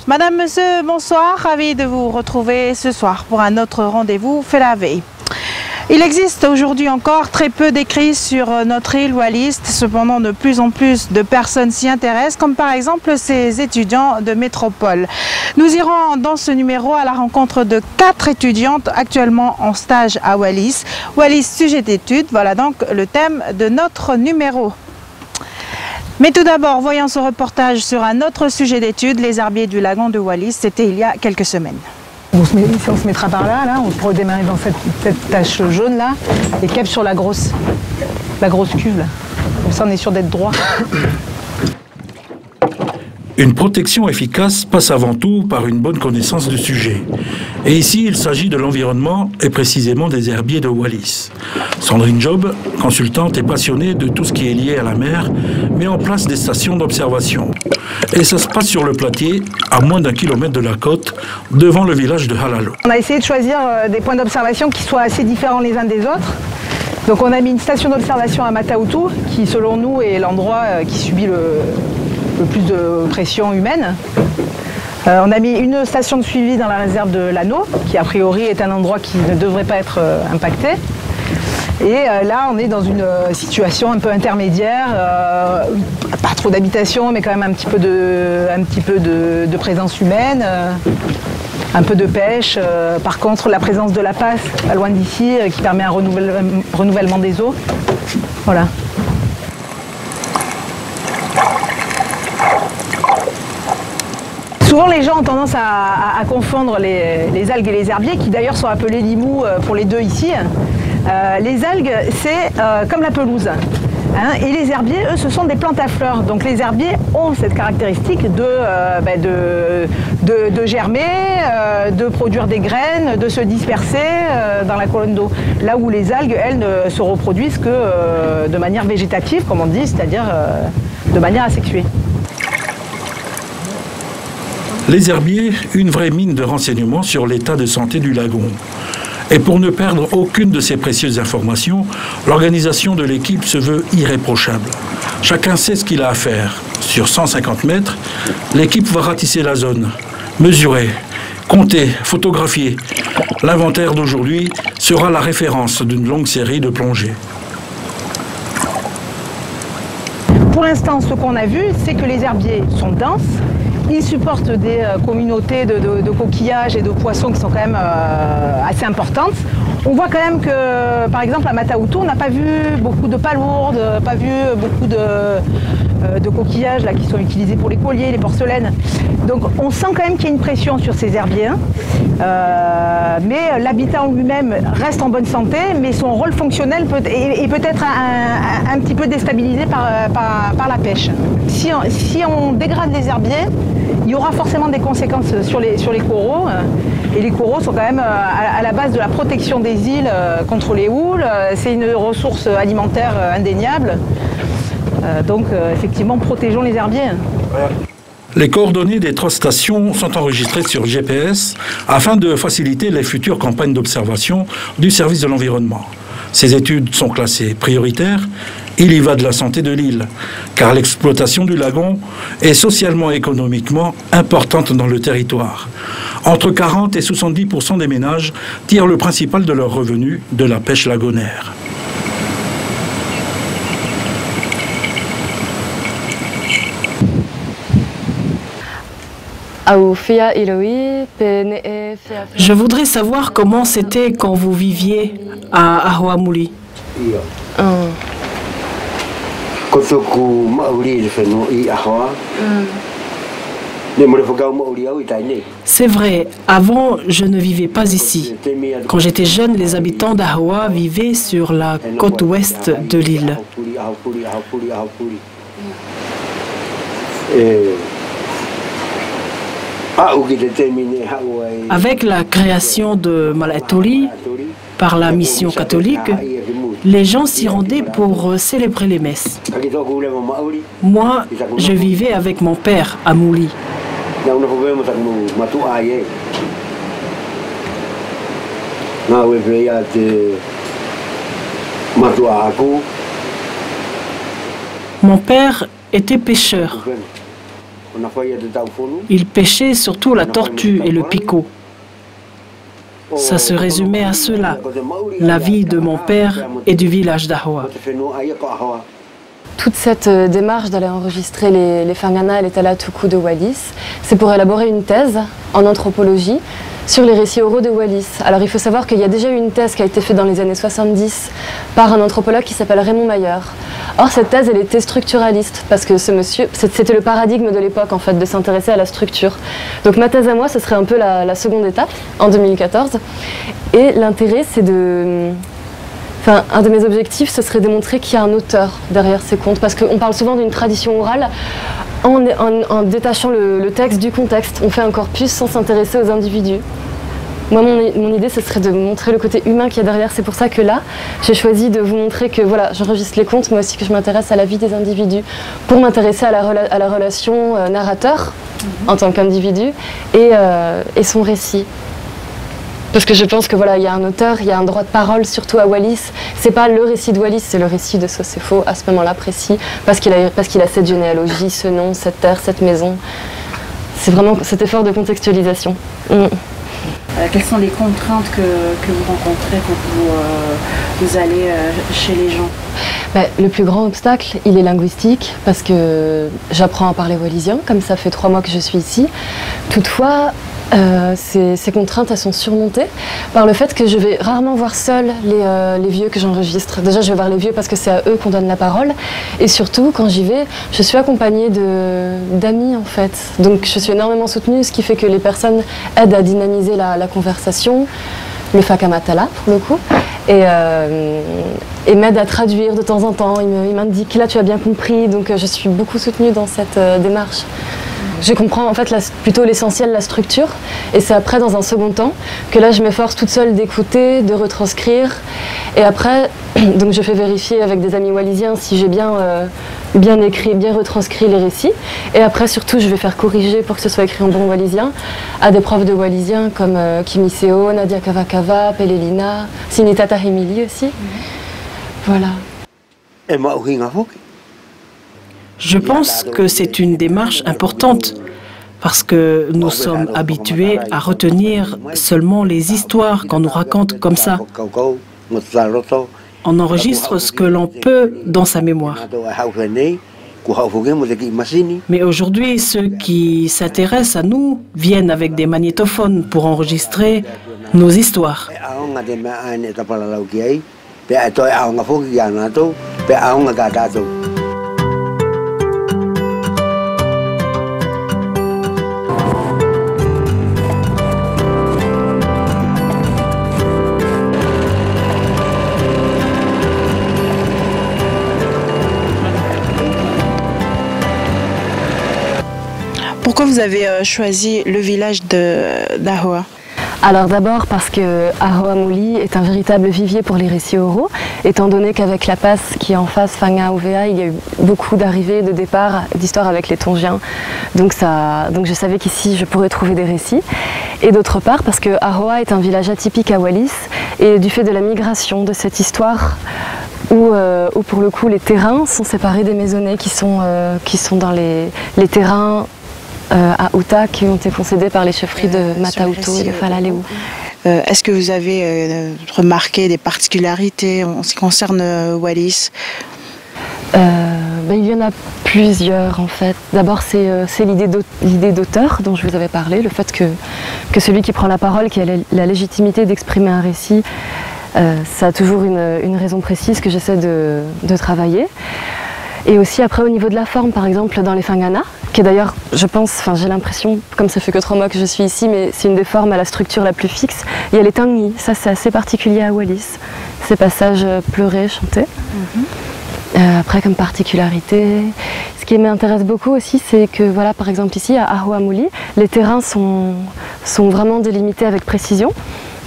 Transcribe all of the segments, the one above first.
Madame, monsieur, bonsoir. Ravi de vous retrouver ce soir pour un autre rendez-vous fait la veille. Il existe aujourd'hui encore très peu d'écrits sur notre île Wallis, cependant de plus en plus de personnes s'y intéressent, comme par exemple ces étudiants de métropole. Nous irons dans ce numéro à la rencontre de 4 étudiantes actuellement en stage à Wallis. Wallis, sujet d'étude, voilà donc le thème de notre numéro. Mais tout d'abord, voyons ce reportage sur un autre sujet d'étude, les herbiers du lagon de Wallis. C'était il y a quelques semaines. Si on se mettra par là, on pourrait démarrer dans cette tache jaune là et cap sur la grosse cuve là. Comme ça on est sûr d'être droit. Une protection efficace passe avant tout par une bonne connaissance du sujet. Et ici, il s'agit de l'environnement et précisément des herbiers de Wallis. Sandrine Job, consultante et passionnée de tout ce qui est lié à la mer, met en place des stations d'observation. Et ça se passe sur le Platier, à moins d'1 kilomètre de la côte, devant le village de Halalo. On a essayé de choisir des points d'observation qui soient assez différents les uns des autres. Donc on a mis une station d'observation à Mataoutou, qui selon nous est l'endroit qui subit le plus de pression humaine. On a mis une station de suivi dans la réserve de l'Anneau, qui a priori est un endroit qui ne devrait pas être impacté. Et là, on est dans une situation un peu intermédiaire, pas trop d'habitation, mais quand même un petit peu de présence humaine, un peu de pêche. Par contre, la présence de la passe, pas loin d'ici, qui permet un renouvellement des eaux. Voilà. Souvent, les gens ont tendance à confondre les algues et les herbiers, qui d'ailleurs sont appelés limous pour les deux ici. Les algues, c'est comme la pelouse. Et les herbiers, eux, ce sont des plantes à fleurs. Donc les herbiers ont cette caractéristique de germer, de produire des graines, de se disperser dans la colonne d'eau. Là où les algues, elles, ne se reproduisent que de manière végétative, comme on dit, c'est-à-dire de manière asexuée. Les herbiers, une vraie mine de renseignements sur l'état de santé du lagon. Et pour ne perdre aucune de ces précieuses informations, l'organisation de l'équipe se veut irréprochable. Chacun sait ce qu'il a à faire. Sur 150 mètres, l'équipe va ratisser la zone, mesurer, compter, photographier. L'inventaire d'aujourd'hui sera la référence d'une longue série de plongées. Pour l'instant, ce qu'on a vu, c'est que les herbiers sont denses. Ils supportent des communautés de coquillages et de poissons qui sont quand même assez importantes. On voit quand même que, par exemple, à Mataoutou, on n'a pas vu beaucoup de palourdes, pas vu beaucoup de coquillages là, qui sont utilisés pour les colliers, les porcelaines. Donc on sent quand même qu'il y a une pression sur ces herbiers. Mais l'habitat en lui-même reste en bonne santé, mais son rôle fonctionnel est peut-être un petit peu déstabilisé par la pêche. Si on dégrade les herbiers, il y aura forcément des conséquences sur les coraux. Et les coraux sont quand même à la base de la protection des îles contre les houles. C'est une ressource alimentaire indéniable. Donc effectivement, protégeons les herbiers. Les coordonnées des 3 stations sont enregistrées sur GPS afin de faciliter les futures campagnes d'observation du service de l'environnement. Ces études sont classées prioritaires. Il y va de la santé de l'île, car l'exploitation du lagon est socialement et économiquement importante dans le territoire. Entre 40 et 70% des ménages tirent le principal de leurs revenus de la pêche lagonaire. Je voudrais savoir comment c'était quand vous viviez à Ahoamuli. C'est vrai, avant je ne vivais pas ici. Quand j'étais jeune, les habitants d'Ahoa vivaient sur la côte ouest de l'île. Avec la création de Malaitoli par la mission catholique, les gens s'y rendaient pour célébrer les messes. Moi, je vivais avec mon père à Mouli. Mon père était pêcheur. Ils pêchaient surtout la tortue et le picot. Ça se résumait à cela, la vie de mon père et du village d'Ahoa. Toute cette démarche d'aller enregistrer les Fangana et les Talatuku de Wallis, c'est pour élaborer une thèse en anthropologie sur les récits oraux de Wallis. Alors il faut savoir qu'il y a déjà eu une thèse qui a été faite dans les années 70 par un anthropologue qui s'appelle Raymond Mayer. Or cette thèse elle était structuraliste parce que ce monsieur, c'était le paradigme de l'époque en fait de s'intéresser à la structure. Donc ma thèse à moi ce serait un peu la seconde étape en 2014 et l'intérêt c'est de... Enfin, un de mes objectifs, ce serait de montrer qu'il y a un auteur derrière ces contes, parce qu'on parle souvent d'une tradition orale. En détachant le texte du contexte, on fait un corpus sans s'intéresser aux individus. Moi, mon idée, ce serait de montrer le côté humain qu'il y a derrière. C'est pour ça que là, j'ai choisi de vous montrer que voilà, j'enregistre les contes, mais aussi que je m'intéresse à la vie des individus, pour m'intéresser à la relation narrateur en tant qu'individu et son récit. Parce que je pense que voilà, il y a un auteur, il y a un droit de parole, surtout à Wallis. C'est pas le récit de Wallis, c'est le récit de Sosefo à ce moment-là précis, parce qu'il a cette généalogie, ce nom, cette terre, cette maison. C'est vraiment cet effort de contextualisation. Quelles sont les contraintes que vous rencontrez quand vous allez chez les gens? Le plus grand obstacle, il est linguistique, parce que j'apprends à parler wallisien, comme ça fait 3 mois que je suis ici. Toutefois, ces contraintes elles sont surmontées par le fait que je vais rarement voir seul les vieux que j'enregistre. Déjà je vais voir les vieux parce que c'est à eux qu'on donne la parole et surtout quand j'y vais je suis accompagnée d'amis en fait. Donc je suis énormément soutenue, ce qui fait que les personnes aident à dynamiser la conversation, le fakamatala pour le coup, et m'aident à traduire de temps en temps. Ils m'indiquent là tu as bien compris, donc je suis beaucoup soutenue dans cette démarche. Je comprends en fait plutôt l'essentiel, la structure, et c'est après dans un second temps que là je m'efforce toute seule d'écouter, de retranscrire, et après donc je fais vérifier avec des amis wallisiens si j'ai bien écrit, bien retranscrit les récits, et après surtout je vais faire corriger pour que ce soit écrit en bon wallisien à des profs de wallisien comme Kimiseo, Nadia Kavakava, Pelelina, Sinitata Hemili aussi. Voilà. Je pense que c'est une démarche importante parce que nous sommes habitués à retenir seulement les histoires qu'on nous raconte comme ça. On enregistre ce que l'on peut dans sa mémoire. Mais aujourd'hui, ceux qui s'intéressent à nous viennent avec des magnétophones pour enregistrer nos histoires. Pourquoi vous avez choisi le village d'Ahoa? Alors d'abord parce que Ahoa Mouli est un véritable vivier pour les récits oraux, étant donné qu'avec la passe qui est en face, Fanga Ovea, il y a eu beaucoup d'arrivées, de départs, d'histoires avec les Tongiens. Donc je savais qu'ici je pourrais trouver des récits. Et d'autre part parce que Ahoa est un village atypique à Wallis, et du fait de la migration de cette histoire, où pour le coup les terrains sont séparés des maisonnées qui sont dans les terrains à Uta qui ont été concédés par les chefferies de Matautu et de Falaleu. Est-ce que vous avez remarqué des particularités en ce qui concerne Wallis? Il y en a plusieurs en fait. D'abord c'est l'idée d'auteur dont je vous avais parlé, le fait que celui qui prend la parole, qui a la légitimité d'exprimer un récit, ça a toujours une raison précise que j'essaie de travailler. Et aussi après au niveau de la forme, par exemple dans les Fangana, qui est d'ailleurs, je pense, j'ai l'impression, comme ça fait que 3 mois que je suis ici, mais c'est une des formes à la structure la plus fixe. Il y a les Tangi, ça c'est assez particulier à Wallis, ces passages pleurés, chantés. Après comme particularité, ce qui m'intéresse beaucoup aussi, c'est que voilà, par exemple ici à Ahoa Mouli, les terrains sont vraiment délimités avec précision.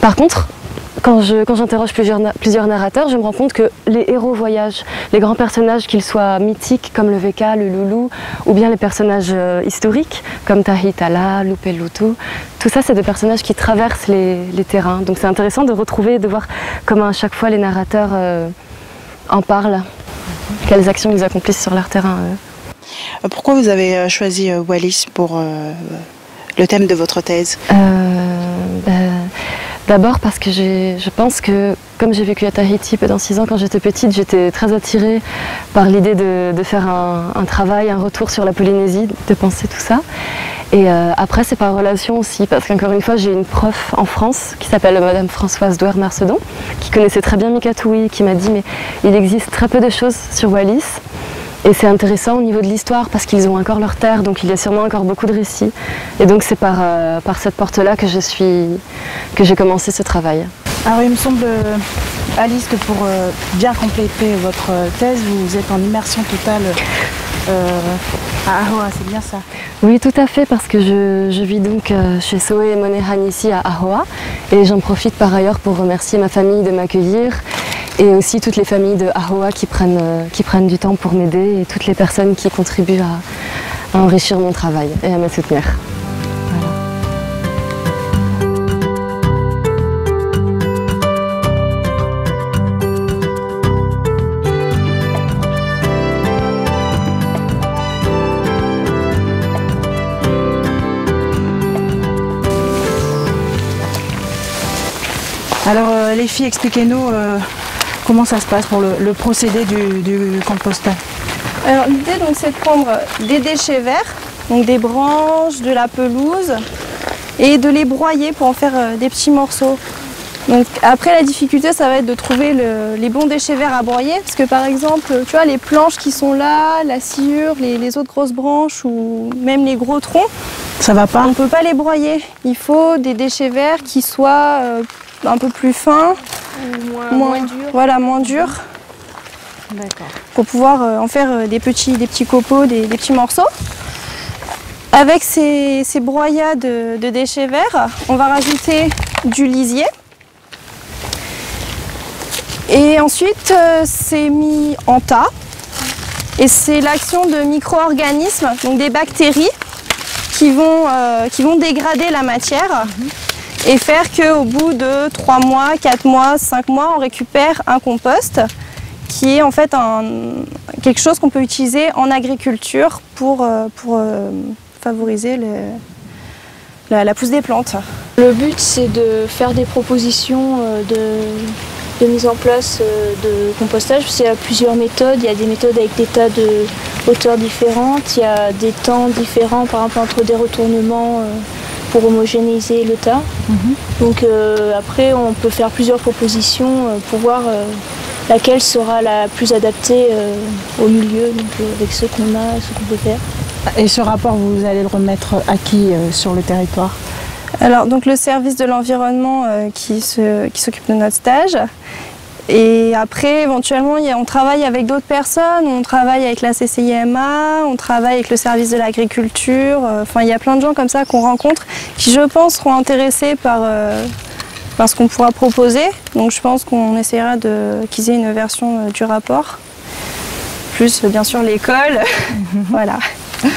Par contre, quand j'interroge plusieurs narrateurs, je me rends compte que les héros voyagent. Les grands personnages, qu'ils soient mythiques comme le Veka, le Loulou, ou bien les personnages historiques comme Tahitala, Lupelutu, tout ça c'est des personnages qui traversent les terrains. Donc c'est intéressant de retrouver, de voir comment à chaque fois les narrateurs en parlent, quelles actions ils accomplissent sur leur terrain. Pourquoi vous avez choisi Wallis pour le thème de votre thèse? D'abord parce que je pense que, comme j'ai vécu à Tahiti pendant 6 ans quand j'étais petite, j'étais très attirée par l'idée de faire un travail, un retour sur la Polynésie, de penser tout ça. Et après, c'est par relation aussi, parce qu'encore une fois, j'ai une prof en France qui s'appelle Madame Françoise Douer-Mercedon, qui connaissait très bien Mikatoui, qui m'a dit mais il existe très peu de choses sur Wallis. Et c'est intéressant au niveau de l'histoire parce qu'ils ont encore leur terre, donc il y a sûrement encore beaucoup de récits. Et donc c'est par cette porte-là que j'ai commencé ce travail. Alors il me semble, Alice, que pour bien compléter votre thèse, vous êtes en immersion totale à Ahoa, c'est bien ça? Oui, tout à fait, parce que je vis donc chez Soe et Monehan ici à Ahoa. Et j'en profite par ailleurs pour remercier ma famille de m'accueillir. Et aussi toutes les familles de Ahoa qui prennent du temps pour m'aider et toutes les personnes qui contribuent à enrichir mon travail et à me soutenir. Alors les filles, expliquez-nous comment ça se passe pour le procédé du compostage. Alors l'idée donc c'est de prendre des déchets verts, donc des branches, de la pelouse, et de les broyer pour en faire des petits morceaux. Donc après la difficulté ça va être de trouver les bons déchets verts à broyer, parce que par exemple tu vois les planches qui sont là, la sciure, les autres grosses branches ou même les gros troncs, ça va pas? On ne peut pas les broyer. Il faut des déchets verts qui soient un peu plus fins, moins durs. Voilà, moins durs. D'accord. Pour pouvoir en faire des petits copeaux, des petits morceaux. Avec ces broyades de déchets verts, on va rajouter du lisier. Et ensuite, c'est mis en tas. Et c'est l'action de micro-organismes, donc des bactéries, qui vont dégrader la matière. Et faire qu'au bout de 3 mois, 4 mois, 5 mois, on récupère un compost qui est en fait quelque chose qu'on peut utiliser en agriculture pour favoriser la pousse des plantes. Le but c'est de faire des propositions de mise en place de compostage. Il y a plusieurs méthodes, il y a des méthodes avec des tas de hauteurs différentes, il y a des temps différents par exemple entre des retournements pour homogénéiser le tas. Donc après on peut faire plusieurs propositions pour voir laquelle sera la plus adaptée au milieu, donc, avec ce qu'on a, ce qu'on peut faire. Et ce rapport, vous allez le remettre à qui sur le territoire? Alors donc le service de l'environnement qui s'occupe de notre stage. Et après, éventuellement, on travaille avec d'autres personnes, on travaille avec la CCIMA, on travaille avec le service de l'agriculture. Enfin, il y a plein de gens comme ça qu'on rencontre qui, je pense, seront intéressés par ce qu'on pourra proposer. Donc je pense qu'on essaiera qu'ils aient une version du rapport. Plus, bien sûr, l'école. Voilà.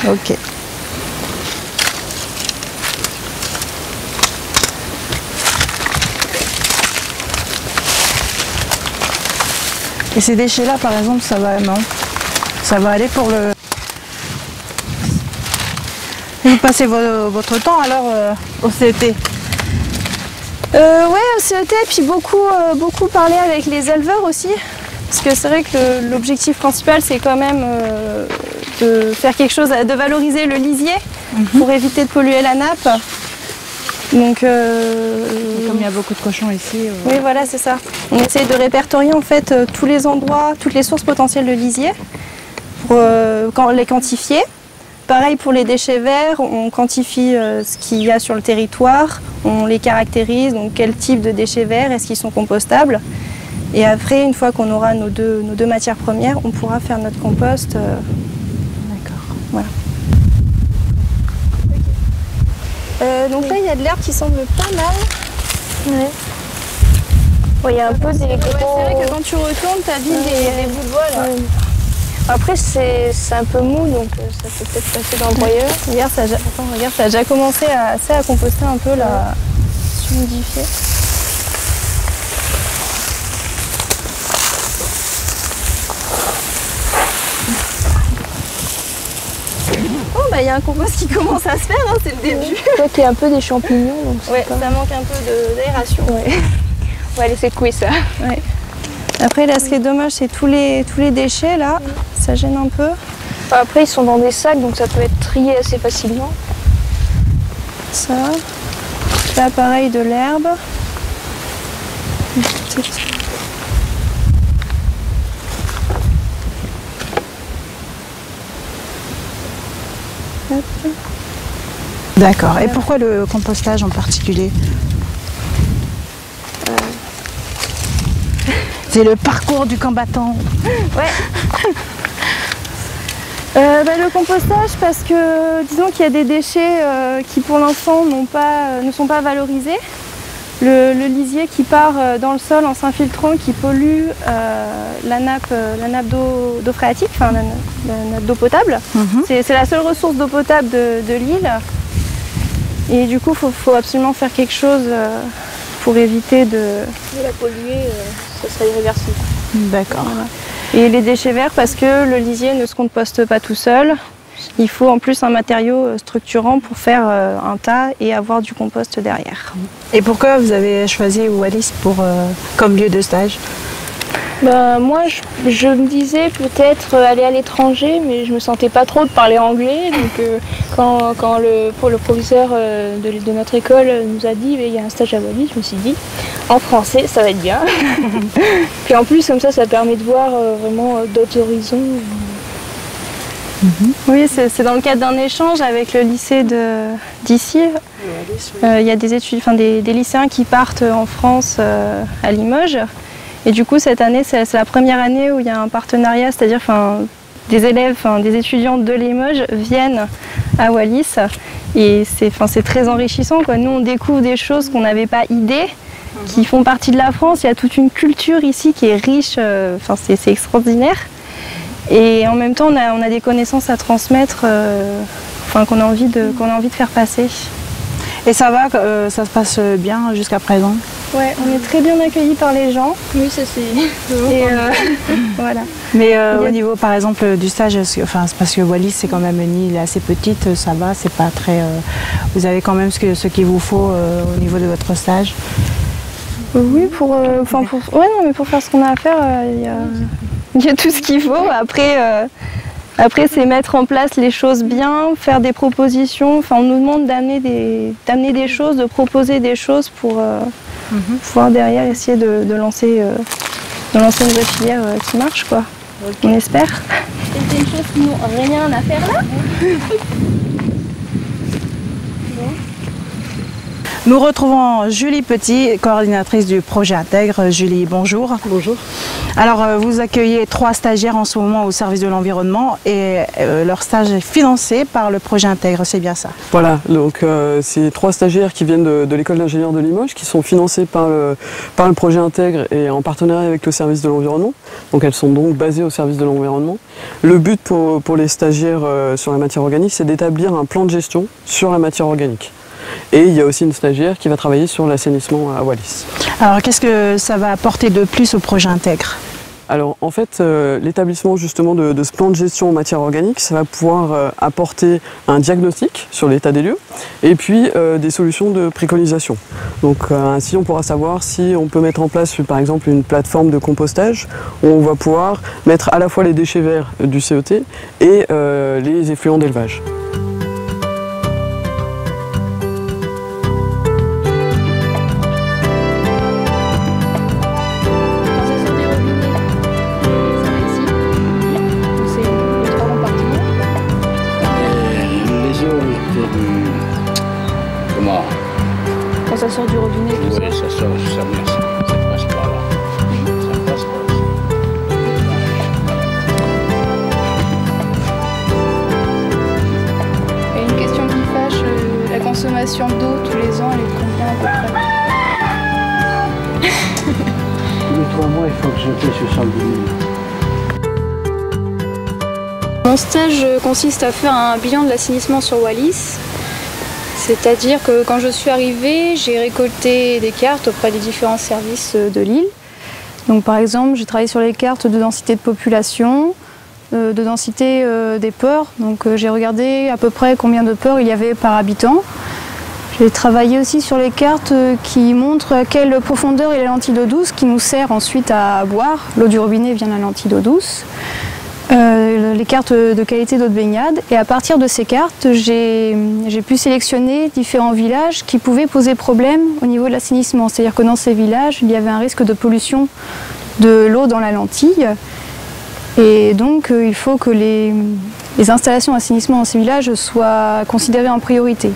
Ok. Et ces déchets-là, par exemple, ça va, non? Ça va aller pour le... Vous passez votre temps alors au CET? Ouais, au CET, puis beaucoup parler avec les éleveurs aussi. Parce que c'est vrai que l'objectif principal, c'est quand même de faire quelque chose, de valoriser le lisier pour éviter de polluer la nappe. Donc, comme il y a beaucoup de cochons ici. Oui, voilà, c'est ça. On essaye de répertorier en fait tous les endroits, toutes les sources potentielles de lisier pour les quantifier. Pareil pour les déchets verts, on quantifie ce qu'il y a sur le territoire, on les caractérise, donc quel type de déchets verts, est-ce qu'ils sont compostables. Et après, une fois qu'on aura nos deux matières premières, on pourra faire notre compost. D'accord. Voilà. Donc là, il y a de l'herbe qui semble pas mal. Ouais. Bon, il y a un peu des gros... C'est vrai que quand tu retournes, tu as vite des bouts de bois là. Ouais. Après, c'est un peu mou, donc ça peut peut-être passer dans le broyeur. Hier, ça a déjà commencé à composter un peu là, humidifier. il y a un compost qui commence à se faire, hein, c'est le début. Toi, il y a un peu des champignons. Donc ouais, ça manque un peu d'aération. Ouais. On va laisser couler ça. Ouais. Après, là, ce qui est dommage, c'est tous les déchets, là. Ça gêne un peu. Après, ils sont dans des sacs, donc ça peut être trié assez facilement. Ça. Là, pareil, de l'herbe. D'accord. Et pourquoi le compostage en particulier? C'est le parcours du combattant. Ouais. Le compostage parce que disons qu'il y a des déchets qui pour l'instant ne sont pas valorisés. Le lisier qui part dans le sol en s'infiltrant, qui pollue la nappe d'eau phréatique, enfin la nappe d'eau potable. C'est la seule ressource d'eau potable de l'île. Et du coup, il faut absolument faire quelque chose pour éviter de la polluer, ça serait irréversible. D'accord. Voilà. Et les déchets verts parce que le lisier ne se composte pas tout seul. Il faut en plus un matériau structurant pour faire un tas et avoir du compost derrière. Et pourquoi vous avez choisi Wallis comme lieu de stage? Moi, je me disais peut-être aller à l'étranger, mais je me sentais pas trop de parler anglais. Donc, quand le proviseur de notre école nous a dit il y a un stage à Wallis, je me suis dit en français, ça va être bien. Puis en plus, comme ça permet de voir vraiment d'autres horizons. Oui, c'est dans le cadre d'un échange avec le lycée d'ici. Il y a des lycéens qui partent en France à Limoges. Et du coup, cette année, c'est la première année où il y a un partenariat, c'est-à-dire des élèves, des étudiants de Limoges viennent à Wallis. Et c'est très enrichissant, quoi. Nous, on découvre des choses qu'on n'avait pas idée, qui font partie de la France. Il y a toute une culture ici qui est riche, c'est extraordinaire. Et en même temps, on a des connaissances à transmettre qu'on a envie de faire passer. Et ça va, ça se passe bien jusqu'à présent? Ouais, on est très bien accueillis par les gens. Oui, ça c'est... Voilà. Mais au niveau, par exemple, du stage, c'est parce que Wallis, c'est quand même une île assez petite, ça va, c'est pas très... vous avez quand même ce qu'il vous faut au niveau de votre stage? Oui, pour faire ce qu'on a à faire, il y a tout ce qu'il faut. Après, c'est mettre en place les choses bien, faire des propositions. On nous demande d'amener des choses, de proposer des choses pour pouvoir derrière essayer de lancer une vraie filière qui marche, quoi. Okay. On espère. C'est une chose qui n'ont rien à faire là. Nous retrouvons Julie Petit, coordinatrice du projet Intègre. Julie, bonjour. Bonjour. Alors, vous accueillez 3 stagiaires en ce moment au service de l'environnement et leur stage est financé par le projet Intègre, c'est bien ça? Voilà, donc c'est 3 stagiaires qui viennent de l'école d'ingénieurs de Limoges, qui sont financés par le projet Intègre et en partenariat avec le service de l'environnement. Donc elles sont donc basées au service de l'environnement. Le but pour les stagiaires sur la matière organique, c'est d'établir un plan de gestion sur la matière organique. Et il y a aussi une stagiaire qui va travailler sur l'assainissement à Wallis. Alors qu'est-ce que ça va apporter de plus au projet Intègre? Alors en fait, l'établissement justement de ce plan de gestion en matière organique, ça va pouvoir apporter un diagnostic sur l'état des lieux et puis des solutions de préconisation. Donc ainsi on pourra savoir si on peut mettre en place par exemple une plateforme de compostage où on va pouvoir mettre à la fois les déchets verts du CET et les effluents d'élevage. Quand ça sort du robinet, tout ça. Oui, ça sort, ça passe par là. Ça passe par là. Et une question qui fâche, la consommation d'eau tous les ans, elle est de combien à peu près? Tous les 3 mois, il faut que je paie 70 000. Mon stage consiste à faire un bilan de l'assainissement sur Wallis. C'est-à-dire que quand je suis arrivée, j'ai récolté des cartes auprès des différents services de l'île. Donc par exemple, j'ai travaillé sur les cartes de densité de population, de densité des peurs. Donc j'ai regardé à peu près combien de peurs il y avait par habitant. J'ai travaillé aussi sur les cartes qui montrent à quelle profondeur est la lentille d'eau douce qui nous sert ensuite à boire. L'eau du robinet vient de la lentille d'eau douce. Les cartes de qualité d'eau de baignade. Et à partir de ces cartes, j'ai pu sélectionner différents villages qui pouvaient poser problème au niveau de l'assainissement. C'est-à-dire que dans ces villages, il y avait un risque de pollution de l'eau dans la lentille. Et donc, il faut que les installations d'assainissement dans ces villages soient considérées en priorité.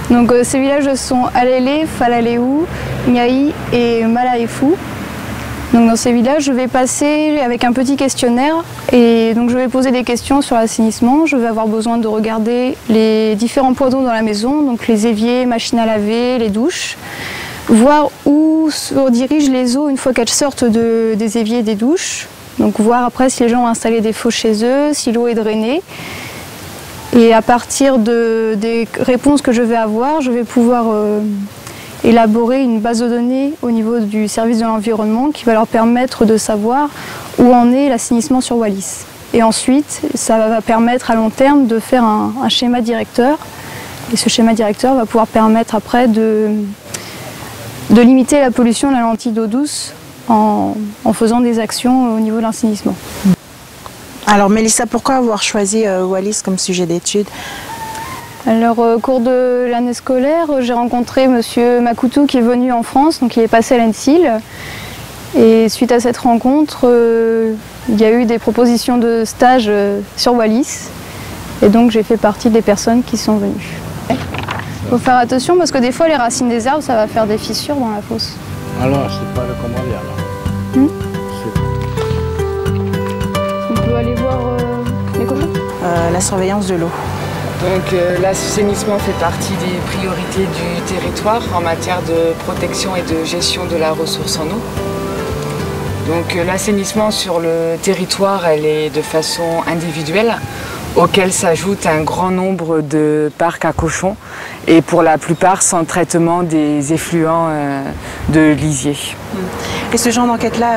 Donc, ces villages sont Alele, Falaleu, Niaï et Malaefou. Donc dans ces villages, je vais passer avec un petit questionnaire et donc je vais poser des questions sur l'assainissement. Je vais avoir besoin de regarder les différents points d'eau dans la maison, donc les éviers, machines à laver, les douches, voir où se dirigent les eaux une fois qu'elles sortent des éviers et des douches. Donc voir après si les gens ont installé des fosses chez eux, si l'eau est drainée. Et à partir des réponses que je vais avoir, je vais pouvoir élaborer une base de données au niveau du service de l'environnement qui va leur permettre de savoir où en est l'assainissement sur Wallis. Et ensuite, ça va permettre à long terme de faire un schéma directeur. Et ce schéma directeur va pouvoir permettre après de limiter la pollution de la lentille d'eau douce en faisant des actions au niveau de l'assainissement. Alors Mélissa, pourquoi avoir choisi Wallis comme sujet d'étude ? Alors, au cours de l'année scolaire, j'ai rencontré M. Makoutou qui est venu en France, donc il est passé à l'ENSIL. Et suite à cette rencontre, il y a eu des propositions de stage sur Wallis. Et donc j'ai fait partie des personnes qui sont venues. Il faut faire attention parce que des fois les racines des arbres, ça va faire des fissures dans la fosse. Alors, c'est pas recommandé alors. On peut aller voir les cochons. La surveillance de l'eau. Donc l'assainissement fait partie des priorités du territoire en matière de protection et de gestion de la ressource en eau. Donc l'assainissement sur le territoire, elle est de façon individuelle, auquel s'ajoute un grand nombre de parcs à cochons et pour la plupart sans traitement des effluents de lisier. Et ce genre d'enquête-là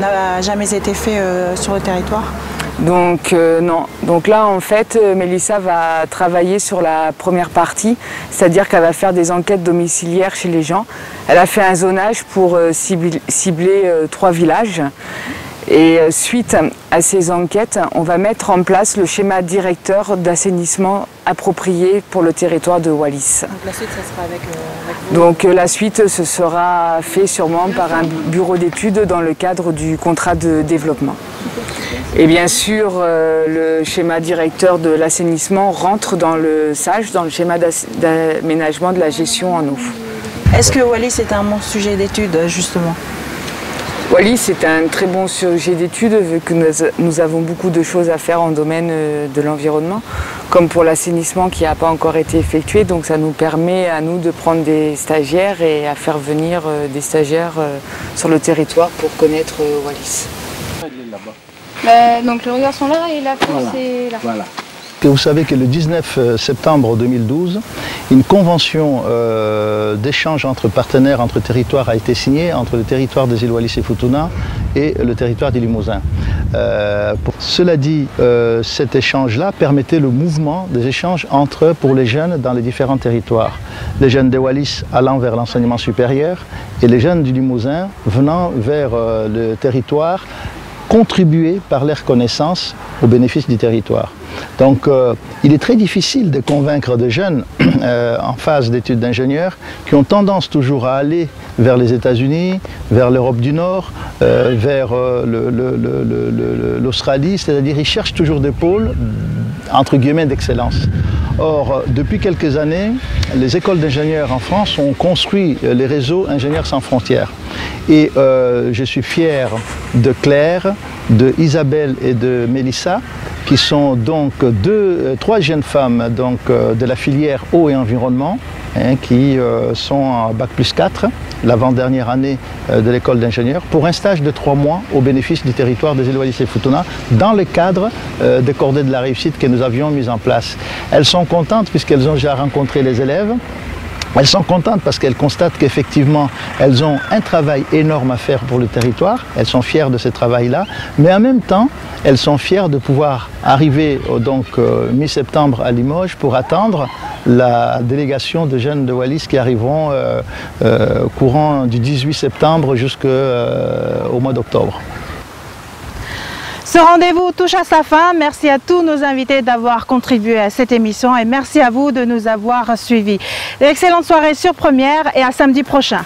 n'a jamais été fait sur le territoire ? Donc non. Donc là en fait Mélissa va travailler sur la première partie, c'est-à-dire qu'elle va faire des enquêtes domiciliaires chez les gens. Elle a fait un zonage pour cibler 3 villages. Et suite à ces enquêtes, on va mettre en place le schéma directeur d'assainissement approprié pour le territoire de Wallis. Donc la suite, ça sera avec vous ? Donc la suite, ce sera fait sûrement par un bureau d'études dans le cadre du contrat de développement. Et bien sûr, le schéma directeur de l'assainissement rentre dans le SAGE, dans le schéma d'aménagement de la gestion en eau. Est-ce que Wallis est un bon sujet d'étude, justement ? Wallis est un très bon sujet d'étude vu que nous avons beaucoup de choses à faire en domaine de l'environnement, comme pour l'assainissement qui n'a pas encore été effectué. Donc ça nous permet à nous de prendre des stagiaires et à faire venir des stagiaires sur le territoire pour connaître Wallis. Donc les regards sont là et la fosse est là. Voilà. Vous savez que le 19 septembre 2012, une convention d'échange entre partenaires, entre territoires a été signée entre le territoire des îles Wallis et Futuna et le territoire du Limousin. Cela dit, cet échange-là permettait le mouvement des échanges pour les jeunes dans les différents territoires. Les jeunes des Wallis allant vers l'enseignement supérieur et les jeunes du Limousin venant vers le territoire, contribuer par leurs connaissances au bénéfice du territoire. Donc il est très difficile de convaincre des jeunes en phase d'études d'ingénieurs qui ont tendance toujours à aller vers les États-Unis, vers l'Europe du Nord, vers l'Australie, c'est-à-dire ils cherchent toujours des pôles entre guillemets d'excellence. Or, depuis quelques années, les écoles d'ingénieurs en France ont construit les réseaux Ingénieurs sans frontières. Et je suis fier de Claire, de Isabelle et de Mélissa, qui sont donc 3 jeunes femmes donc, de la filière eau et environnement, qui sont en Bac+4, l'avant-dernière année de l'école d'ingénieurs, pour un stage de 3 mois au bénéfice du territoire des îles Wallis et Futuna, dans le cadre des cordées de la réussite que nous avions mis en place. Elles sont contentes puisqu'elles ont déjà rencontré les élèves. Elles sont contentes parce qu'elles constatent qu'effectivement, elles ont un travail énorme à faire pour le territoire. Elles sont fières de ce travail-là. Mais en même temps, elles sont fières de pouvoir arriver mi-septembre à Limoges pour attendre la délégation de jeunes de Wallis qui arriveront courant du 18 septembre jusqu'au mois d'octobre. Ce rendez-vous touche à sa fin. Merci à tous nos invités d'avoir contribué à cette émission et merci à vous de nous avoir suivis. Excellente soirée sur Première et à samedi prochain.